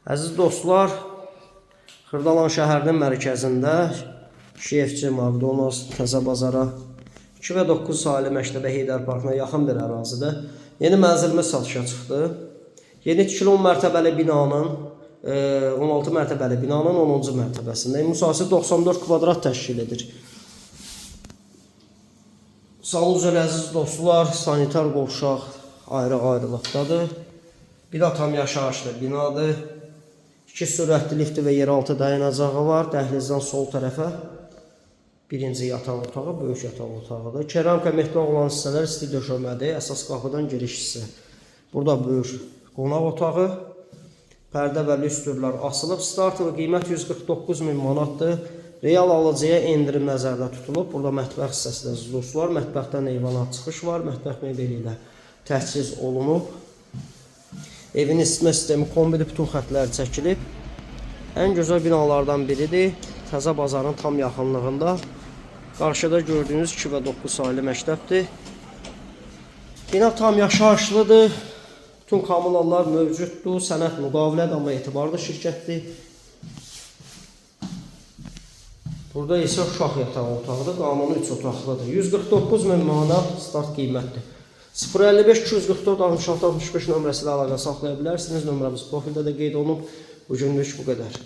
Əziz dostlar, Xırdalan şəhərinin mərkəzində Şefçi McDonald's Təzə Bazara 2 və 9 sayılı məktəbə Heydər Parkına yaxın bir ərazidə yeni mənzilimiz satışa çıxdı. Yeni tikili 10 mərtəbəli binanın 16 mərtəbəli binanın 10-cu mərtəbəsində müsasi 94 kvadrat təşkil edir. Salon əziz dostlar, sanitar qovşaq ayrı-ayrılıqdadır. Bir də tam yaşayışlı binadır. 2 sürətli lifti və yeraltı dayanacağı var. Dəhlizdən sol tərəfə birinci yataq otağı, böyük yataq otağıdır. Keramika metal olan hissələr isti döşəmədir. Əsas qapıdan giriş hissə. Burada böyük qonaq otağı. Pərdə və lüstrlər asılıb. Startlı qiymət 149.000 manatdır. Real alıcıya endirim nəzərdə tutulub. Burada mətbəx hissəsində əziz dostlar. Mətbəxdən eyvana çıxış var. Mətbəx mebeli ilə təchiz olunub. Evin isitmə sistemi kombili bütün xətləri çəkilib. Ən gözəl binalardan biridir. Təzə bazarın tam yaxınlığında. Qarşıda gördüyünüz 2 və 9 sayılı məktəbdir. Bina tam yaşayışlıdır. Bütün kommunallar mövcuddur. Sənəd müqavilədir, amma etibarlı şirkətdir. Burada isə uşaq yatağı otağıdır. Qanuni 3 otaqlıdır. 149.000 manat start qiymətdir. 055 244 66 65 nömrəsi ilə əlaqə saxlaya bilərsiniz. Nömrəmiz profildə də qeyd olunub. Bugünlük bu qədər.